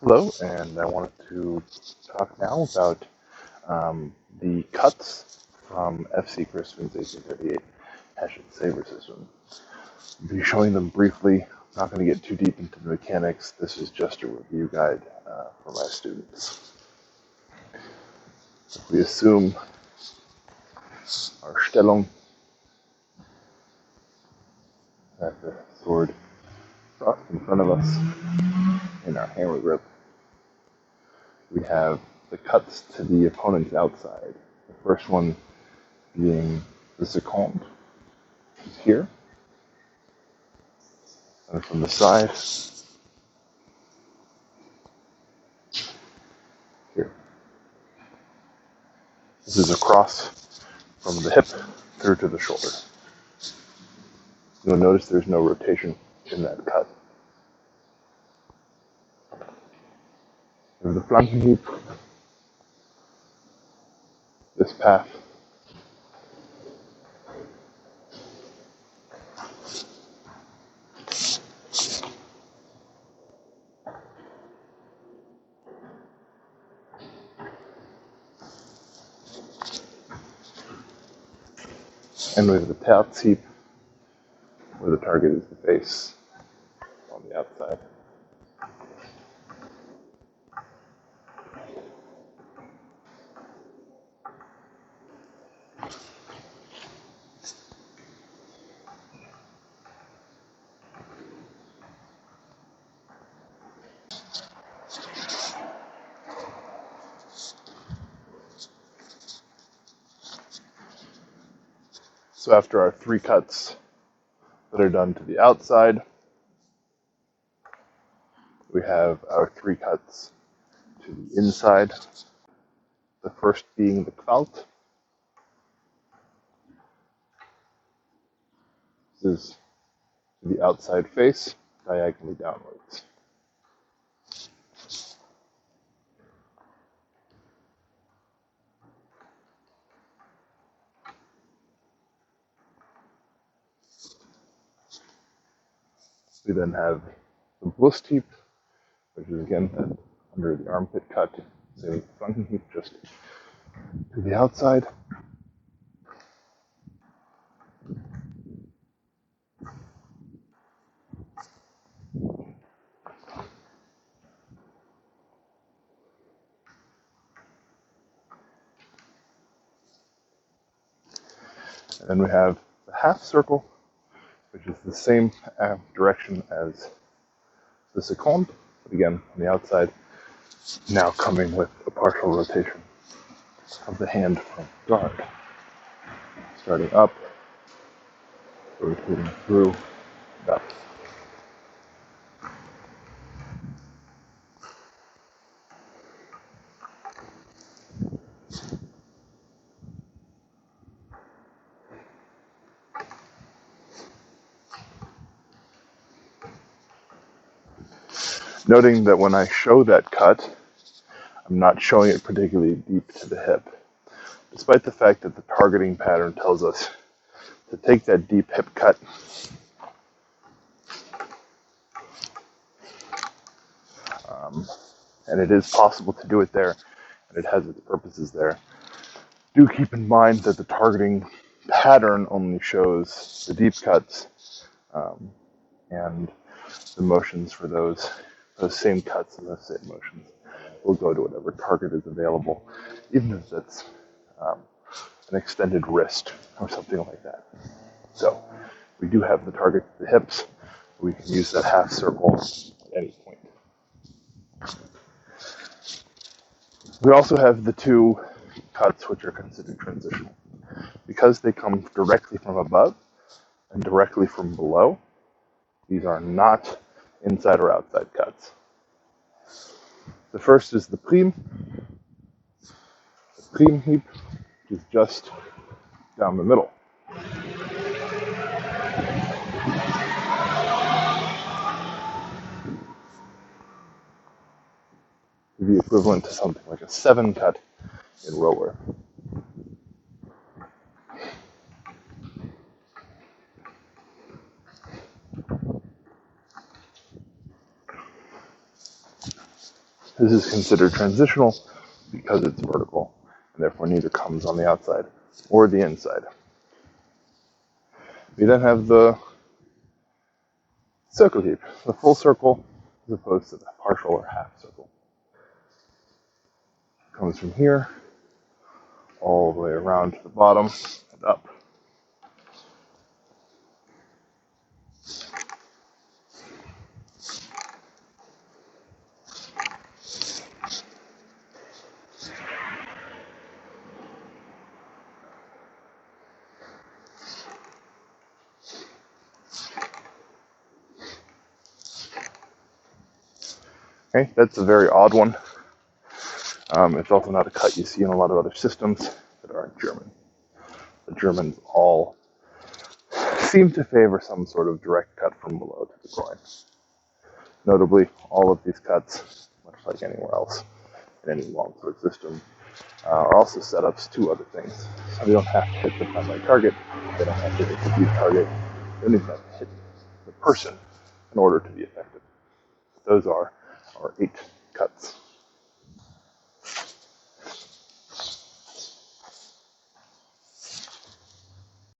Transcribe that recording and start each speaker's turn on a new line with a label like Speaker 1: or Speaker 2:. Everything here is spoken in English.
Speaker 1: Hello, and I wanted to talk now about the cuts from FC Christman's 1838 Saber system. I'll be showing them briefly. I'm not going to get too deep into the mechanics. This is just a review guide for my students. If we assume our Stellung, that the sword crossed in front of us in our hammer grip, we have the cuts to the opponent's outside. The first one being the second, which is here, and from the side, here. This is across from the hip through to the shoulder. You'll notice there's no rotation in that cut. There's the flanken heap, this path, and we have the Terz heap, where the target is the face on the outside. So after our 3 cuts that are done to the outside, we have our 3 cuts to the inside. The first being the Kvalt. This is the outside face, diagonally downwards. We then have the Blisteep, which is again under the armpit cut, same as the flanken heap, just to the outside. And then we have the half circle, which is the same direction as the second, but again on the outside, now coming with a partial rotation of the hand from guard. Starting up, rotating through, up. Noting that when I show that cut, I'm not showing it particularly deep to the hip, despite the fact that the targeting pattern tells us to take that deep hip cut and it is possible to do it there, and it has its purposes there. Do keep in mind that the targeting pattern only shows the deep cuts, and the motions for those same cuts and those same motions will go to whatever target is available, even if that's an extended wrist or something like that. So we do have the target to the hips. We can use that half circle at any point. We also have the 2 cuts which are considered transitional. Because they come directly from above and directly from below, these are not inside or outside cuts. The first is the Prim. The Prim heap is just down the middle. The equivalent to something like a 7 cut in rower. This is considered transitional because it's vertical, and therefore neither comes on the outside or the inside. We then have the circle heap, the full circle as opposed to the partial or half circle. It comes from here all the way around to the bottom and up. Okay, that's a very odd one. It's also not a cut you see in a lot of other systems that aren't German. The Germans all seem to favor some sort of direct cut from below to the groin. Notably, all of these cuts, much like anywhere else in any longsword system, are also setups to other things. So they don't have to hit the primary target, they don't have to hit the deep target, they don't even have to hit the person in order to be effective. Those are our 8 cuts.